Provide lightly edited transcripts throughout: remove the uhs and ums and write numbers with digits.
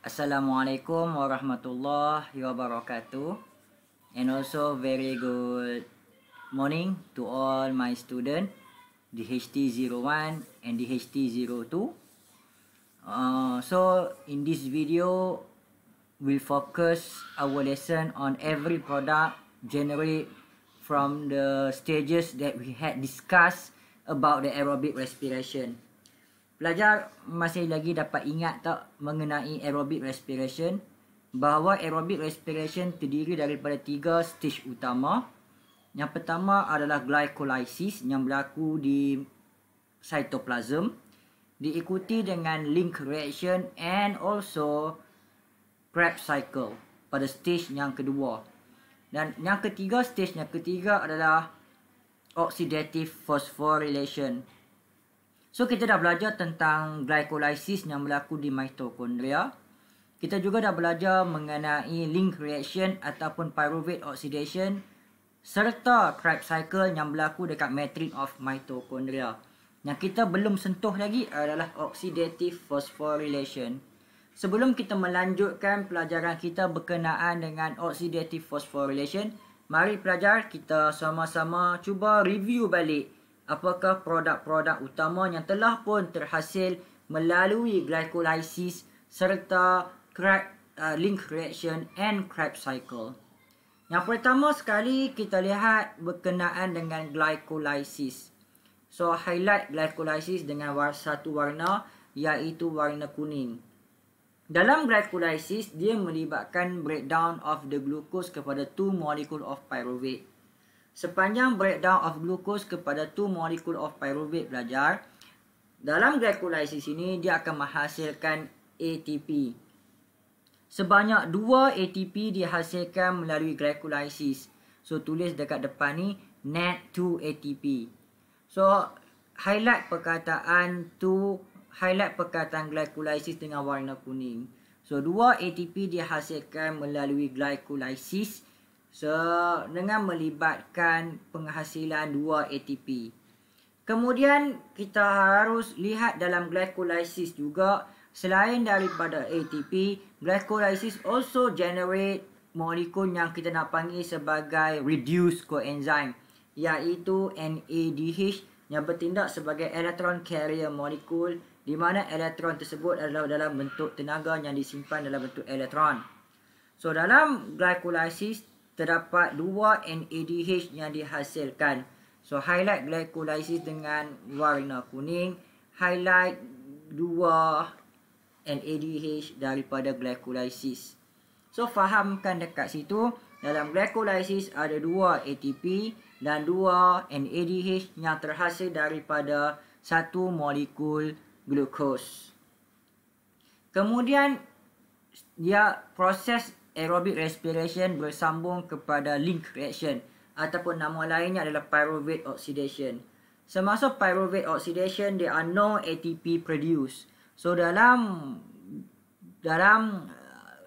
Assalamualaikum warahmatullahi wabarakatuh, and also very good morning to all my student DHT01 and DHT02. So in this video we'll focus our lesson on every product generate from the stages that we had discussed about the aerobic respiration. Pelajar masih lagi dapat ingat tak mengenai aerobic respiration? Bahawa aerobic respiration terdiri daripada 3 stage utama. Yang pertama adalah glycolysis yang berlaku di cytoplasm, diikuti dengan link reaction and also Krebs cycle pada stage yang kedua. Dan yang ketiga, stage yang ketiga adalah oxidative phosphorylation. So kita dah belajar tentang glycolysis yang berlaku di mitokondria. Kita juga dah belajar mengenai link reaction ataupun pyruvate oxidation serta Krebs cycle yang berlaku dekat matrix of mitokondria. Yang kita belum sentuh lagi adalah oxidative phosphorylation. Sebelum kita melanjutkan pelajaran kita berkenaan dengan oxidative phosphorylation, mari pelajar kita sama-sama cuba review balik apakah produk-produk utama yang telah pun terhasil melalui glycolysis serta link reaction and Krebs cycle. Yang pertama sekali kita lihat berkenaan dengan glycolysis. So highlight glycolysis dengan satu warna iaitu warna kuning. Dalam glycolysis dia melibatkan breakdown of the glucose kepada 2 molecule of pyruvate. Sepanjang breakdown of glucose kepada 2 molecule of pyruvate belajar, dalam glycolysis ini dia akan menghasilkan ATP. Sebanyak 2 ATP dihasilkan melalui glycolysis. So tulis dekat depan ni net 2 ATP. So highlight perkataan glycolysis dengan warna kuning. So 2 ATP dihasilkan melalui glycolysis dengan melibatkan penghasilan 2 ATP. Kemudian kita harus lihat dalam glycolysis juga, selain daripada ATP, glycolysis also generate molekul yang kita nak panggil sebagai reduced coenzyme, iaitu NADH yang bertindak sebagai electron carrier molecule, di mana elektron tersebut adalah dalam bentuk tenaga yang disimpan dalam bentuk elektron. So dalam glycolysis terdapat 2 NADH yang dihasilkan. So highlight glycolysis dengan warna kuning, highlight 2 NADH daripada glycolysis. So fahamkan dekat situ, dalam glycolysis ada 2 ATP dan 2 NADH yang terhasil daripada satu molekul glukos. Kemudian dia proses aerobic respiration bersambung kepada link reaction ataupun nama lainnya adalah pyruvate oxidation. Semasa pyruvate oxidation there are no ATP produced. So dalam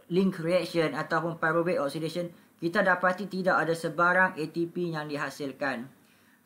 link reaction ataupun pyruvate oxidation kita dapati tidak ada sebarang ATP yang dihasilkan.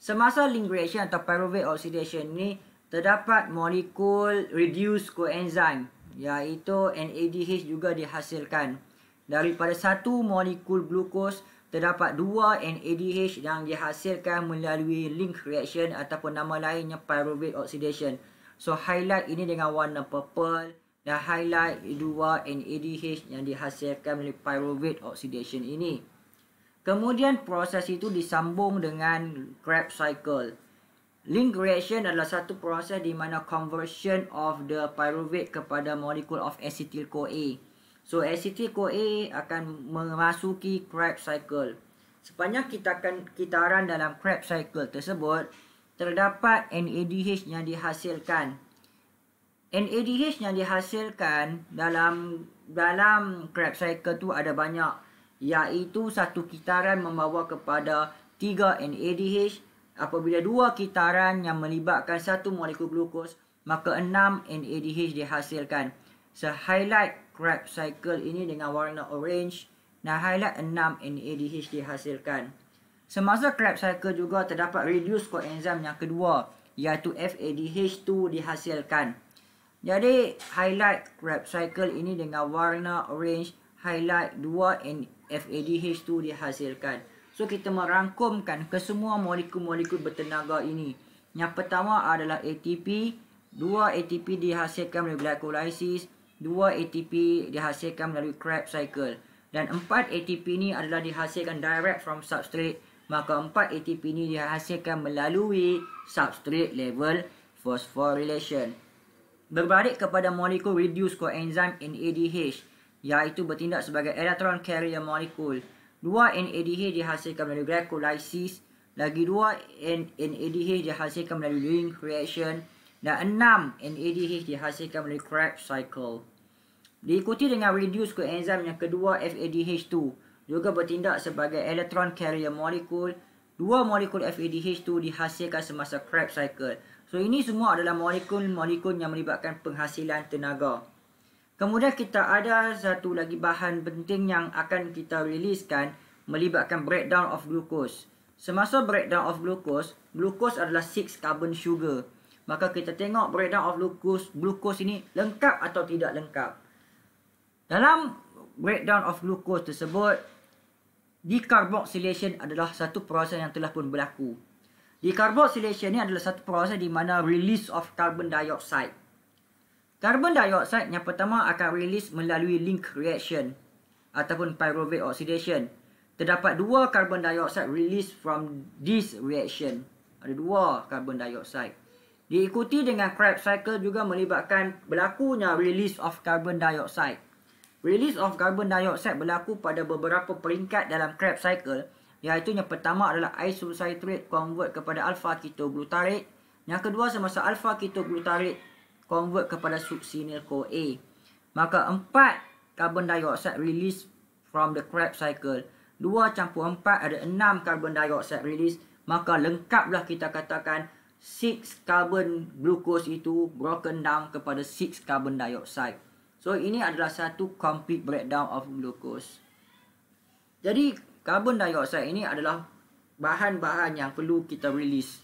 Semasa link reaction atau pyruvate oxidation ni terdapat molekul reduced coenzyme iaitu NADH juga dihasilkan. Daripada satu molekul glukos terdapat 2 NADH yang dihasilkan melalui link reaction ataupun nama lainnya pyruvate oxidation. So highlight ini dengan warna purple dan highlight 2 NADH yang dihasilkan melalui pyruvate oxidation ini. Kemudian proses itu disambung dengan Krebs cycle. Link reaction adalah satu proses di mana conversion of the pyruvate kepada molekul of acetyl-CoA. So acetyl-CoA akan memasuki Krebs cycle. Sepanjang kitaran dalam Krebs cycle tersebut terdapat NADH yang dihasilkan. NADH yang dihasilkan dalam Krebs cycle tu ada banyak, iaitu satu kitaran membawa kepada 3 NADH. Apabila 2 kitaran yang melibatkan satu molekul glukos, maka 6 NADH dihasilkan. So highlight Krebs cycle ini dengan warna orange dan highlight 6 NADH dihasilkan. Semasa Krebs cycle juga terdapat reduced coenzyme yang kedua iaitu FADH2 dihasilkan. Jadi highlight Krebs cycle ini dengan warna orange, highlight 2 NADH2 dihasilkan. So kita merangkumkan kesemua molekul-molekul bertenaga ini. Yang pertama adalah ATP, 2 ATP dihasilkan melalui glycolysis, 2 ATP dihasilkan melalui Krebs cycle. Dan 4 ATP ini adalah dihasilkan direct from substrate. Maka 4 ATP ini dihasilkan melalui substrate level phosphorylation. Berbalik kepada molekul reduced coenzyme NADH, iaitu bertindak sebagai electron carrier molecule. 2 NADH dihasilkan melalui glycolysis, lagi 2 NADH dihasilkan melalui link reaction, dan 6 NADH dihasilkan melalui Krebs cycle. Diikuti dengan reduced coenzyme yang kedua FADH2, juga bertindak sebagai electron carrier molecule. 2 molekul FADH2 dihasilkan semasa Krebs cycle. So ini semua adalah molekul-molekul yang melibatkan penghasilan tenaga. Kemudian kita ada satu lagi bahan penting yang akan kita riliskan, melibatkan breakdown of glucose. Semasa breakdown of glucose, glucose adalah 6 carbon sugar. Maka kita tengok breakdown of glucose ini lengkap atau tidak lengkap. Dalam breakdown of glucose tersebut, decarboxylation adalah satu proses yang telah pun berlaku. Decarboxylation ni adalah satu proses di mana release of carbon dioxide. Carbon dioxide yang pertama akan release melalui link reaction ataupun pyruvate oxidation. Terdapat 2 carbon dioxide release from this reaction. Ada 2 carbon dioxide. Diikuti dengan Krebs cycle juga melibatkan berlakunya release of carbon dioxide. Release of carbon dioxide berlaku pada beberapa peringkat dalam Krebs cycle, iaitu yang pertama adalah isocitrate convert kepada alpha ketoglutarate, yang kedua semasa alpha ketoglutarate convert kepada succinyl CoA. Maka 4 carbon dioxide release from the Krebs cycle. 2 campur 4 ada 6 carbon dioxide release, maka lengkaplah kita katakan 6 carbon glucose itu broken down kepada 6 carbon dioxide. So ini adalah satu complete breakdown of glucose. Jadi carbon dioxide ini adalah bahan-bahan yang perlu kita release.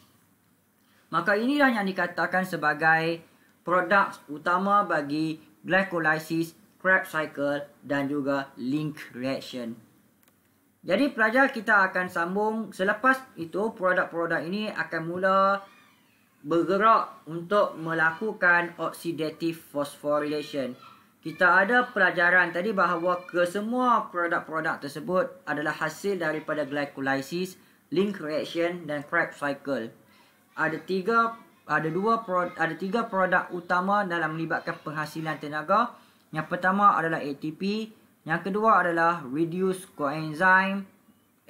Maka inilah yang dikatakan sebagai produk utama bagi glycolysis, Krebs cycle dan juga link reaction. Jadi pelajar, kita akan sambung selepas itu. Produk-produk ini akan mula bergerak untuk melakukan oxidative phosphorylation. Kita ada pelajaran tadi bahawa kesemua produk-produk tersebut adalah hasil daripada glycolysis, link reaction dan Krebs cycle. Ada tiga produk utama dalam melibatkan penghasilan tenaga. Yang pertama adalah ATP, yang kedua adalah reduced coenzyme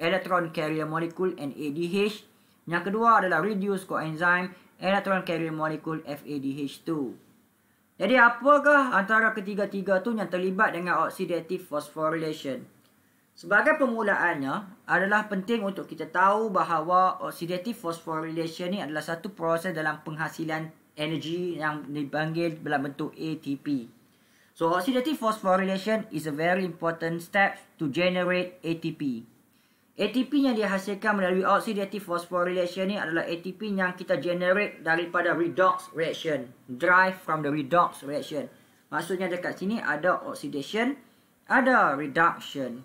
electron carrier molecule NADH, yang kedua adalah reduced coenzyme electron carrier molecule FADH2. Jadi apakah antara ketiga-tiga tu yang terlibat dengan oxidative phosphorylation? Sebagai permulaannya adalah penting untuk kita tahu bahawa oxidative phosphorylation ni adalah satu proses dalam penghasilan energi yang dipanggil dalam bentuk ATP. So oxidative phosphorylation is a very important step to generate ATP. ATP yang dihasilkan melalui oxidative phosphorylation ni adalah ATP yang kita generate daripada redox reaction, derived from the redox reaction. Maksudnya dekat sini ada oxidation, ada reduction.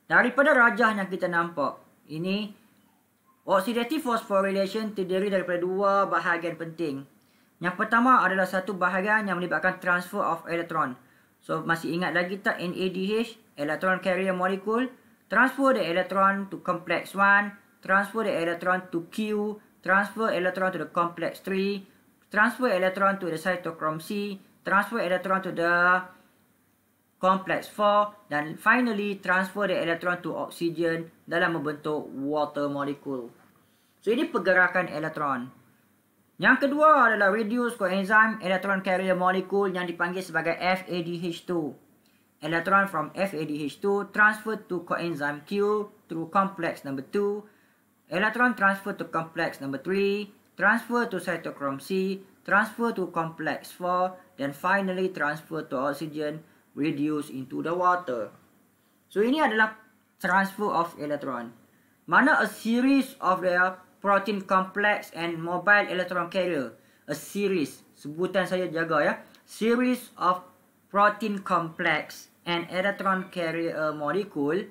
Daripada rajah yang kita nampak, ini oxidative phosphorylation terdiri daripada 2 bahagian penting. Yang pertama adalah satu bahagian yang melibatkan transfer of electron. So masih ingat lagi tak NADH, electron carrier molecule? Transfer the electron to complex 1, transfer the electron to Q, transfer electron to the complex 3, transfer electron to the cytochrome C, transfer electron to the complex 4, dan finally transfer the electron to oxygen dalam membentuk water molecule. So ini pergerakan elektron. Yang kedua adalah reduced coenzyme electron carrier molecule yang dipanggil sebagai FADH2. Electron from FADH2 transfer to coenzyme Q through complex number 2. Electron transfer to complex number 3. Transfer to cytochrome C. Transfer to complex 4. Then finally transfer to oxygen, reduce into the water. So ini adalah transfer of electron. Mana a series of the protein complex and mobile electron carrier. a series, sebutan saya jaga ya, series of protein complex and electron carrier molecule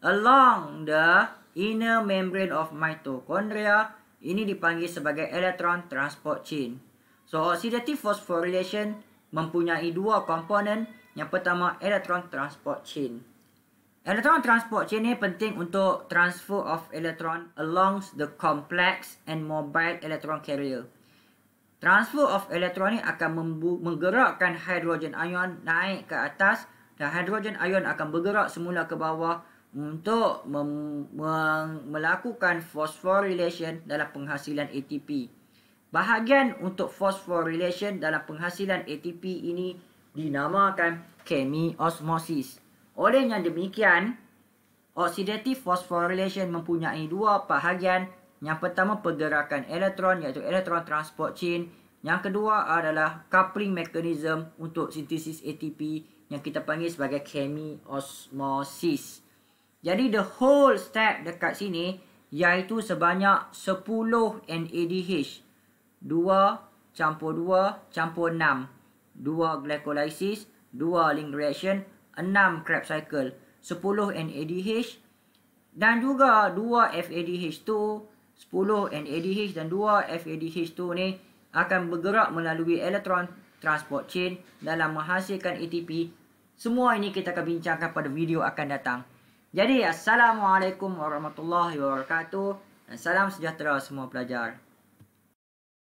along the inner membrane of mitochondria. Ini dipanggil sebagai electron transport chain. So, oxidative phosphorylation mempunyai dua komponen. Yang pertama, electron transport chain. Electron transport chain ni penting untuk transfer of electron along the complex and mobile electron carrier. Transfer of electron ni akan menggerakkan hydrogen ion naik ke atas dan hydrogen ion akan bergerak semula ke bawah untuk melakukan phosphorylation dalam penghasilan ATP. Bahagian untuk phosphorylation dalam penghasilan ATP ini dinamakan chemiosmosis. Oleh yang demikian, oxidative phosphorylation mempunyai dua bahagian. Yang pertama, pergerakan elektron iaitu electron transport chain. Yang kedua adalah coupling mechanism untuk sintesis ATP yang kita panggil sebagai chemiosmosis. Jadi the whole step dekat sini iaitu sebanyak 10 NADH. 2 campur 2 campur 6. 2 glycolysis, 2 link reaction, 6 Krebs cycle, 10 NADH dan juga 2 FADH2. 10 NADH dan 2 FADH2 ni akan bergerak melalui electron transport chain dalam menghasilkan ATP. Semua ini kita akan bincangkan pada video akan datang. Jadi, Assalamualaikum warahmatullahi wabarakatuh dan salam sejahtera semua pelajar.